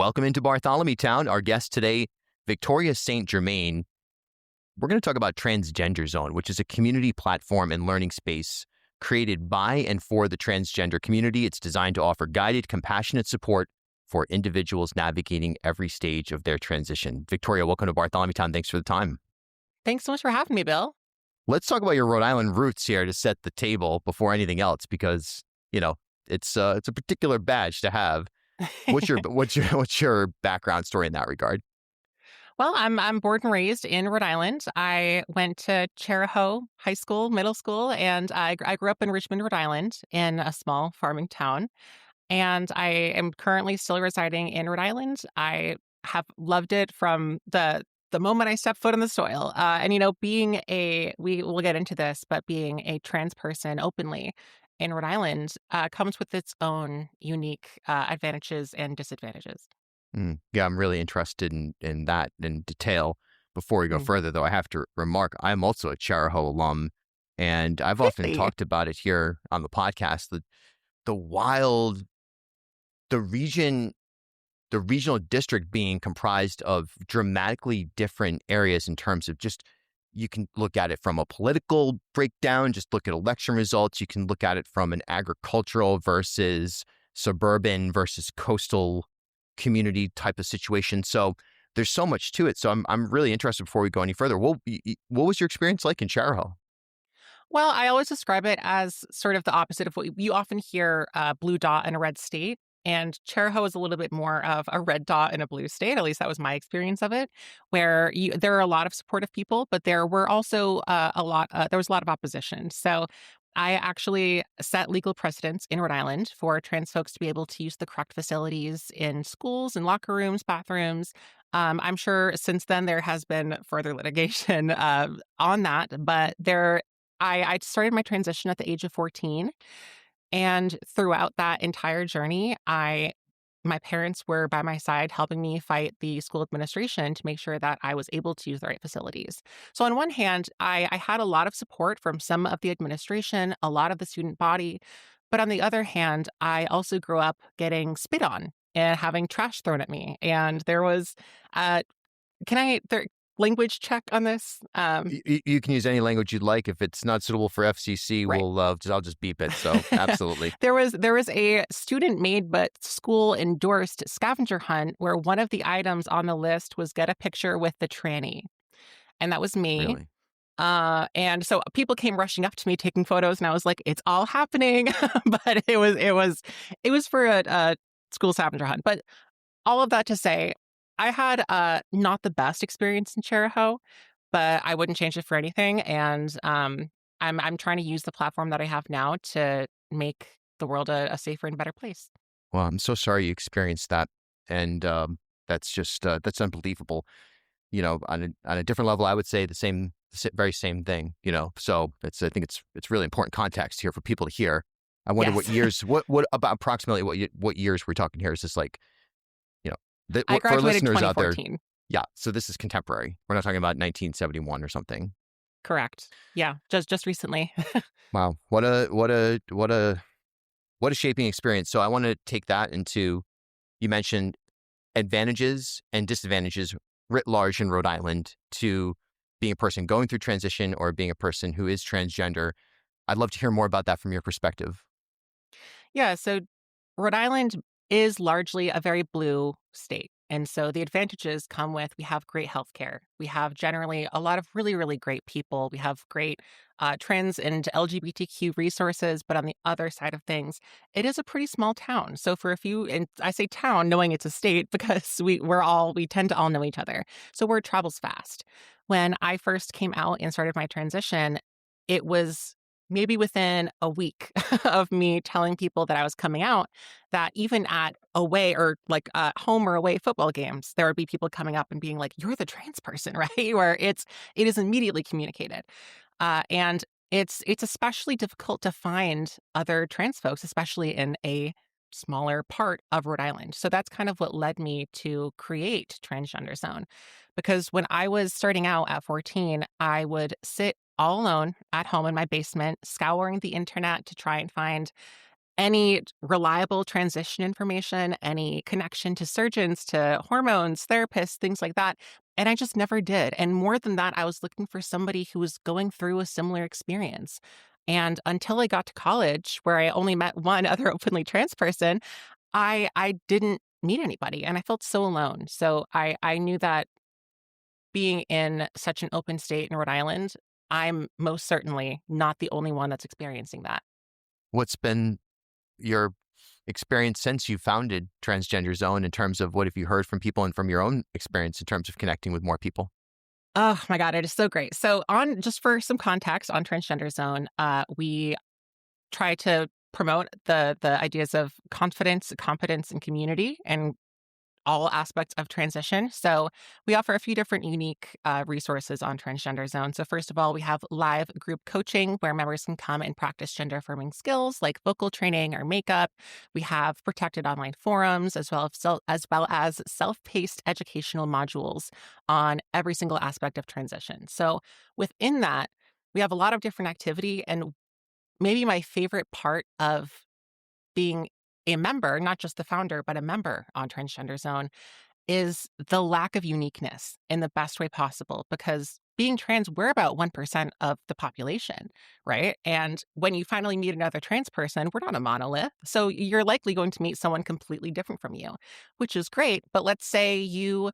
Welcome into Bartholomew Town. Our guest today, Victoria St. Germain. We're going to talk about Transgender Zone, which is a community platform and learning space created by and for the transgender community. It's designed to offer guided, compassionate support for individuals navigating every stage of their transition. Victoria, welcome to Bartholomew Town. Thanks for the time. Thanks so much for having me, Bill. Let's talk about your Rhode Island roots here to set the table before anything else, because, it's a particular badge to have. What's your background story in that regard? Well, I'm born and raised in Rhode Island. I went to Charahoe High School, middle school, and I grew up in Richmond, Rhode Island, in a small farming town. And I am currently still residing in Rhode Island. I have loved it from the moment I stepped foot on the soil. We will get into this, but being a trans person openly in Rhode Island comes with its own unique advantages and disadvantages. Yeah, I'm really interested in that in detail. Before we go further, though, I have to remark, I'm also a Charahoe alum, and I've often talked about it here on the podcast, the regional district being comprised of dramatically different areas in terms of just, you can look at it from a political breakdown, just look at election results. You can look at it from an agricultural versus suburban versus coastal community type of situation. So there's so much to it. So I'm really interested, before we go any further, what was your experience like in Charahoe? Well, I always describe it as sort of the opposite of what you often hear, blue dot in a red state. And Charahoe is a little bit more of a red dot in a blue state. At least that was my experience of it, where there are a lot of supportive people, but there were also there was a lot of opposition. So I actually set legal precedents in Rhode Island for trans folks to be able to use the correct facilities in schools and locker rooms, bathrooms. I'm sure since then there has been further litigation on that, but I started my transition at the age of 14. And throughout that entire journey, my parents were by my side helping me fight the school administration to make sure that I was able to use the right facilities. So on one hand, I had a lot of support from some of the administration, a lot of the student body. But on the other hand, I also grew up getting spit on and having trash thrown at me. And there was, language check on this? You can use any language you'd like. If it's not suitable for FCC, Right. I'll just beep it. So absolutely. There was a student-made but school-endorsed scavenger hunt where one of the items on the list was get a picture with the tranny, and that was me. Really? And so people came rushing up to me taking photos, and I was like, "It's all happening," but it was for a school scavenger hunt. But all of that to say, I had not the best experience in Charahoe, but I wouldn't change it for anything. And I'm trying to use the platform that I have now to make the world a safer and better place. Well, I'm so sorry you experienced that, and that's just that's unbelievable. On a different level, I would say very same thing. So I think it's really important context here for people to hear. I wonder Yes. what years, what about approximately what years we're talking here? Is this like, I for graduated listeners out there? 2014. Yeah. So this is contemporary. We're not talking about 1971 or something. Correct. Yeah, just recently. Wow. What a shaping experience. So I want to take that into, you mentioned advantages and disadvantages writ large in Rhode Island to being a person going through transition or being a person who is transgender. I'd love to hear more about that from your perspective. Yeah, so Rhode Island is largely a very blue state. And so the advantages come with, we have great healthcare. We have generally a lot of really, really great people. We have great trans and LGBTQ resources. But on the other side of things, it is a pretty small town. So for and I say town knowing it's a state because we tend to all know each other. So word travels fast. When I first came out and started my transition, it was maybe within a week of me telling people that I was coming out, that even at away or like home or away football games, there would be people coming up and being like, "You're the trans person," right? Where it is immediately communicated, and it's especially difficult to find other trans folks, especially in a smaller part of Rhode Island. So that's kind of what led me to create Transgender Zone, because when I was starting out at 14, I would sit all alone at home in my basement, scouring the internet to try and find any reliable transition information, any connection to surgeons, to hormones, therapists, things like that. And I just never did. And more than that, I was looking for somebody who was going through a similar experience. And until I got to college, where I only met one other openly trans person, I didn't meet anybody and I felt so alone. So I knew that being in such an open state in Rhode Island, I'm most certainly not the only one that's experiencing that. What's been your experience since you founded Transgender Zone in terms of what have you heard from people and from your own experience in terms of connecting with more people? Oh my God, it is so great. So, on just for some context on Transgender Zone, we try to promote the ideas of confidence, competence, and community, and all aspects of transition. So we offer a few different unique resources on Transgender Zone. So first of all, we have live group coaching where members can come and practice gender affirming skills like vocal training or makeup. We have protected online forums as self-paced educational modules on every single aspect of transition. So within that, we have a lot of different activity, and maybe my favorite part of being a member, not just the founder, but a member on Transgender Zone, is the lack of uniqueness in the best way possible. Because being trans, we're about 1% of the population, right? And when you finally meet another trans person, we're not a monolith. So you're likely going to meet someone completely different from you, which is great. But let's say you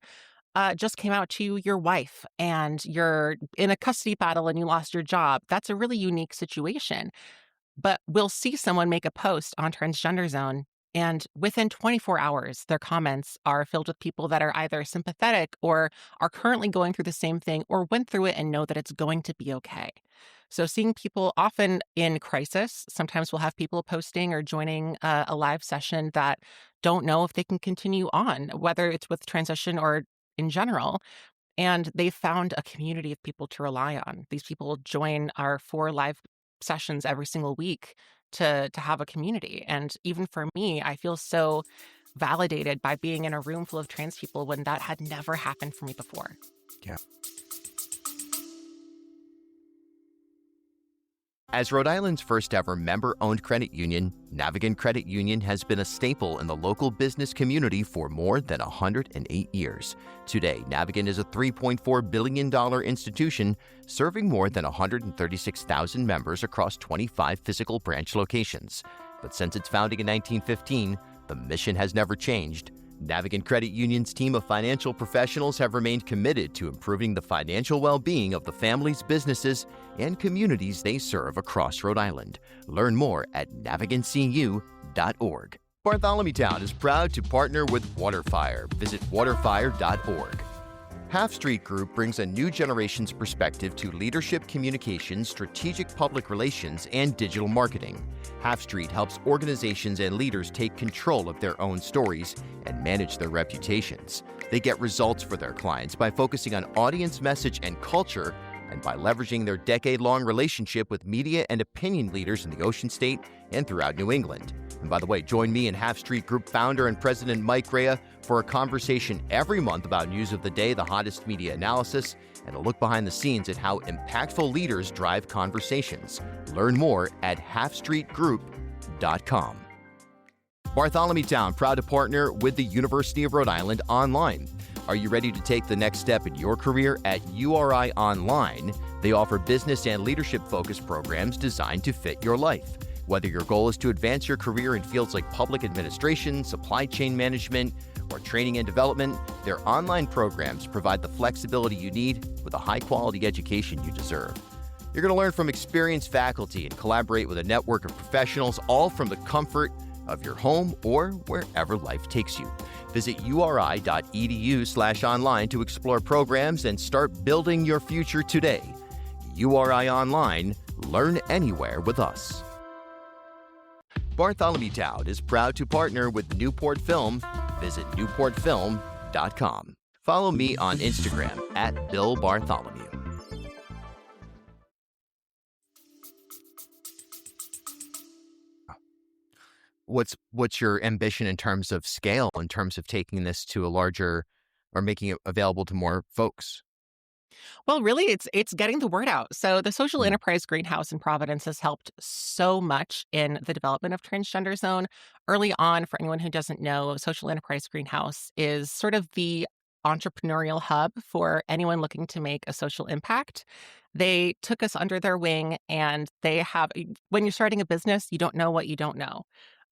just came out to your wife and you're in a custody battle and you lost your job. That's a really unique situation. But we'll see someone make a post on Transgender Zone, and within 24 hours, their comments are filled with people that are either sympathetic or are currently going through the same thing or went through it and know that it's going to be okay. So seeing people often in crisis, sometimes we'll have people posting or joining a live session that don't know if they can continue on, whether it's with transition or in general. And they found a community of people to rely on. These people join our 4 live sessions every single week to have a community. And even for me, I feel so validated by being in a room full of trans people when that had never happened for me before. Yeah. As Rhode Island's first ever member-owned credit union, Navigant Credit Union has been a staple in the local business community for more than 108 years. Today, Navigant is a $3.4 billion institution serving more than 136,000 members across 25 physical branch locations. But since its founding in 1915, the mission has never changed. Navigant Credit Union's team of financial professionals have remained committed to improving the financial well-being of the families, businesses, and communities they serve across Rhode Island. Learn more at navigantcu.org. Bartholomew Town is proud to partner with Waterfire. Visit waterfire.org. Half Street Group brings a new generation's perspective to leadership communications, strategic public relations, and digital marketing. Half Street helps organizations and leaders take control of their own stories and manage their reputations. They get results for their clients by focusing on audience message and culture, and by leveraging their decade-long relationship with media and opinion leaders in the Ocean State and throughout New England. And by the way, join me and Half Street Group founder and president Mike Rea for a conversation every month about news of the day, the hottest media analysis, and a look behind the scenes at how impactful leaders drive conversations. Learn more at halfstreetgroup.com. Bartholomew Town, proud to partner with the University of Rhode Island Online. Are you ready to take the next step in your career? At URI Online, they offer business and leadership-focused programs designed to fit your life. Whether your goal is to advance your career in fields like public administration, supply chain management, or training and development, their online programs provide the flexibility you need with a high-quality education you deserve. You're going to learn from experienced faculty and collaborate with a network of professionals, all from the comfort of your home or wherever life takes you. Visit uri.edu/online to explore programs and start building your future today. URI Online, learn anywhere with us. Bartholomew Town is proud to partner with Newport Film. Visit newportfilm.com. Follow me on Instagram at Bill Bartholomew. What's your ambition in terms of scale, in terms of taking this to a larger or making it available to more folks? Well, really, it's getting the word out. So the Social Mm. Enterprise Greenhouse in Providence has helped so much in the development of Transgender Zone. Early on, for anyone who doesn't know, Social Enterprise Greenhouse is sort of the entrepreneurial hub for anyone looking to make a social impact. They took us under their wing, and they have when you're starting a business, you don't know what you don't know.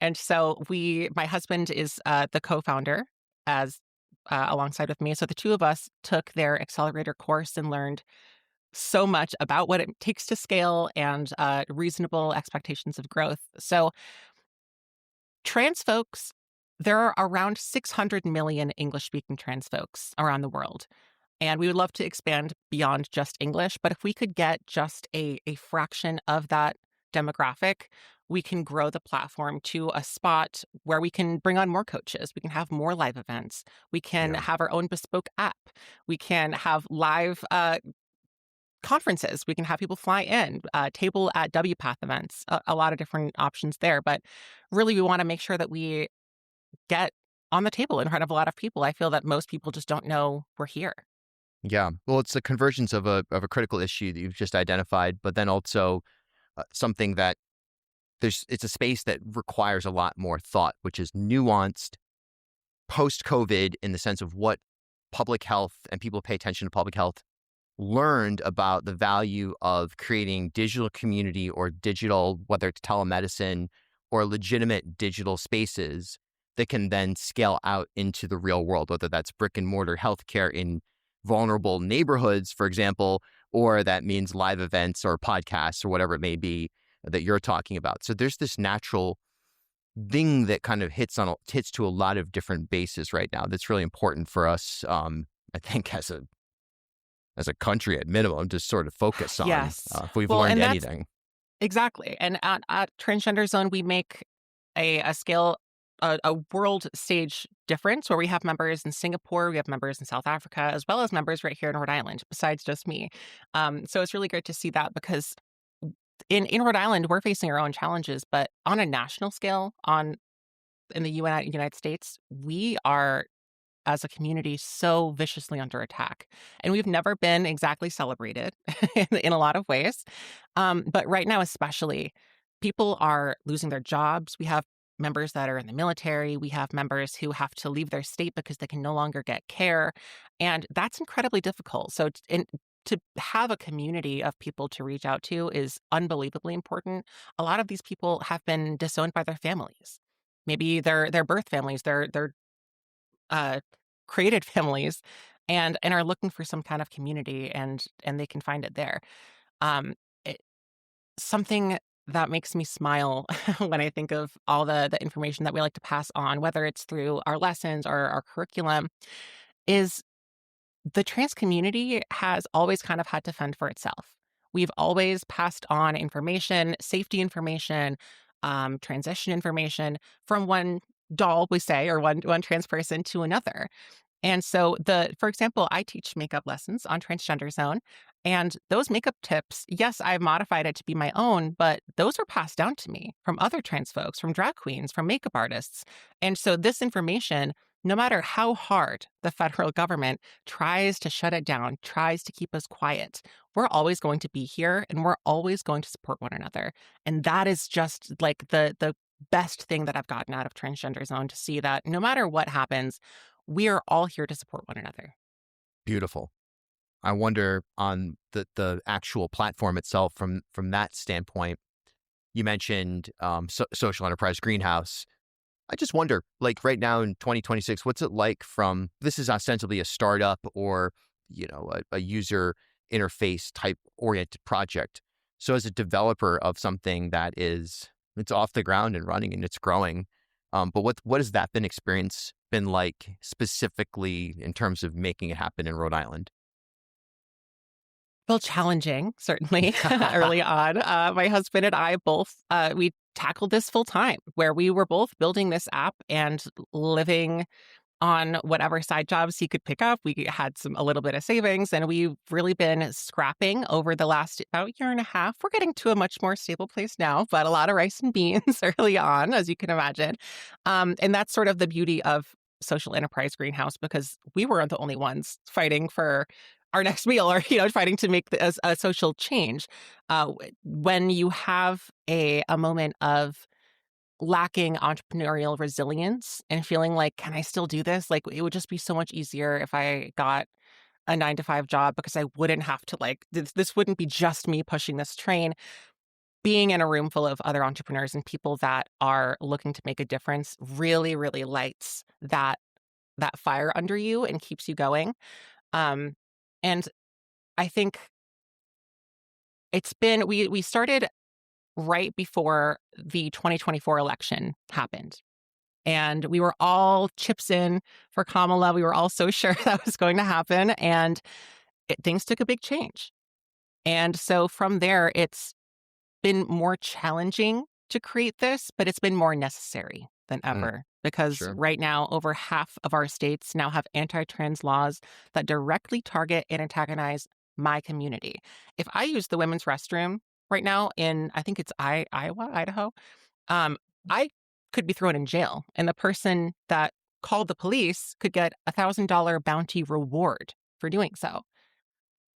And so my husband is the co-founder as alongside with me. So the two of us took their accelerator course and learned so much about what it takes to scale and reasonable expectations of growth. So trans folks, there are around 600 million English speaking trans folks around the world. And we would love to expand beyond just English. But if we could get just a fraction of that demographic, we can grow the platform to a spot where we can bring on more coaches. We can have more live events. We can Yeah. have our own bespoke app. We can have live conferences. We can have people fly in, table at WPATH events, a lot of different options there. But really, we want to make sure that we get on the table in front of a lot of people. I feel that most people just don't know we're here. Yeah. Well, it's the convergence of a critical issue that you've just identified, but then also something that it's a space that requires a lot more thought, which is nuanced post COVID in the sense of what public health and people who pay attention to public health learned about the value of creating digital community or digital, whether it's telemedicine or legitimate digital spaces that can then scale out into the real world, whether that's brick and mortar healthcare in vulnerable neighborhoods, for example, or that means live events or podcasts or whatever it may be that you're talking about. So there's this natural thing that kind of hits to a lot of different bases right now. That's really important for us, I think, as a country at minimum, to sort of focus on Yes. if we've Well, learned and that's anything. exactly. And at Transgender Zone, we make a scale, a world stage difference where we have members in Singapore, we have members in South Africa, as well as members right here in Rhode Island, besides just me. So it's really great to see that because in Rhode Island, we're facing our own challenges, but on a national scale, in the United States, we are as a community so viciously under attack. And we've never been exactly celebrated in a lot of ways. But right now, especially, people are losing their jobs. We have members that are in the military. We have members who have to leave their state because they can no longer get care. And that's incredibly difficult. To have a community of people to reach out to is unbelievably important. A lot of these people have been disowned by their families. Maybe their birth families, their uh, created families and are looking for some kind of community and they can find it there. Um, it, something that makes me smile when I think of all the information that we like to pass on, whether it's through our lessons or our curriculum, is the trans community has always kind of had to fend for itself. We've always passed on information, safety information, transition information from one doll, we say, or one trans person to another. And so for example, I teach makeup lessons on Transgender Zone, and those makeup tips, yes, I've modified it to be my own, but those are passed down to me from other trans folks, from drag queens, from makeup artists. And so this information, no matter how hard the federal government tries to shut it down, tries to keep us quiet, we're always going to be here and we're always going to support one another. And that is just like the best thing that I've gotten out of Transgender Zone, to see that no matter what happens, we are all here to support one another. Beautiful. I wonder on the actual platform itself from that standpoint. You mentioned social enterprise greenhouse. I just wonder, like right now in 2026, what's it like from this is ostensibly a startup or a user interface type oriented project. So as a developer of something that it's off the ground and running and it's growing, but what has that experience been like specifically in terms of making it happen in Rhode Island? Well, challenging, certainly, early on. My husband and I both, we tackled this full time, where we were both building this app and living on whatever side jobs he could pick up. We had a little bit of savings, and we've really been scrapping over the last about year and a half. We're getting to a much more stable place now, but a lot of rice and beans early on, as you can imagine. And that's sort of the beauty of social enterprise greenhouse because we weren't the only ones fighting for our next meal or, fighting to make a social change. When you have a moment of lacking entrepreneurial resilience and feeling like, can I still do this? Like, it would just be so much easier if I got a 9 to 5 job because I wouldn't have to this wouldn't be just me pushing this train. Being in a room full of other entrepreneurs and people that are looking to make a difference really, really lights that fire under you and keeps you going. Um, and I think we started right before the 2024 election happened. And we were all chips in for Kamala. We were all so sure that was going to happen. And things took a big change. And so from there, it's been more challenging to create this, but it's been more necessary than Mm, ever because sure. right now, over half of our states now have anti-trans laws that directly target and antagonize my community. If I use the women's restroom right now in, I think it's Iowa, Idaho, um, I could be thrown in jail, and the person that called the police could get $1,000 bounty reward for doing so.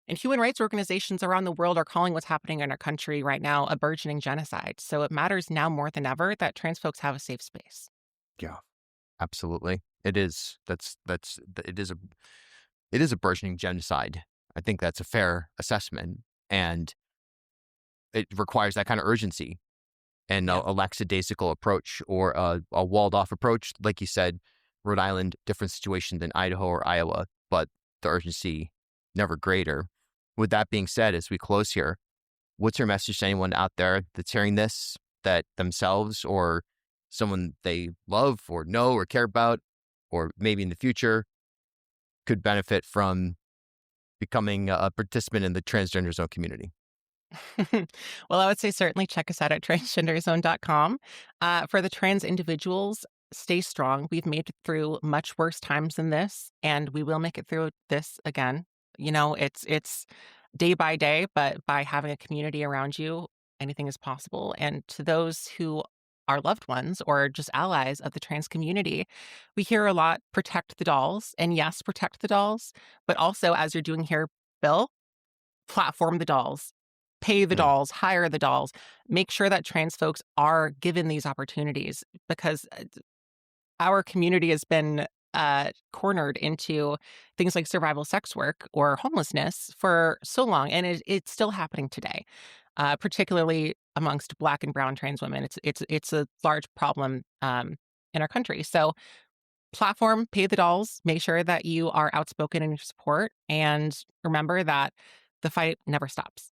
And human rights organizations around the world are calling what's happening in our country right now a burgeoning genocide. So it matters now more than ever that trans folks have a safe space. Yeah, absolutely. It is. It is a burgeoning genocide. I think that's a fair assessment, and it requires that kind of urgency and Yeah. a lackadaisical approach or a walled off approach. Like you said, Rhode Island, different situation than Idaho or Iowa, but the urgency never greater. With that being said, as we close here, what's your message to anyone out there that's hearing this that themselves or someone they love or know or care about, or maybe in the future could benefit from becoming a participant in the transgender zone community? Well, I would say certainly check us out at transgenderzone.com. For the trans individuals, stay strong. We've made it through much worse times than this, and we will make it through this again. It's day by day, but by having a community around you, anything is possible. And to those who are loved ones or just allies of the trans community, we hear a lot protect the dolls. And yes, protect the dolls, but also as you're doing here, Bill, platform the dolls, pay the Mm, dolls, hire the dolls, make sure that trans folks are given these opportunities because our community has been cornered into things like survival sex work or homelessness for so long, and it's still happening today, particularly amongst Black and Brown trans women. It's a large problem in our country. So platform, pay the dolls, make sure that you are outspoken in your support, and remember that the fight never stops.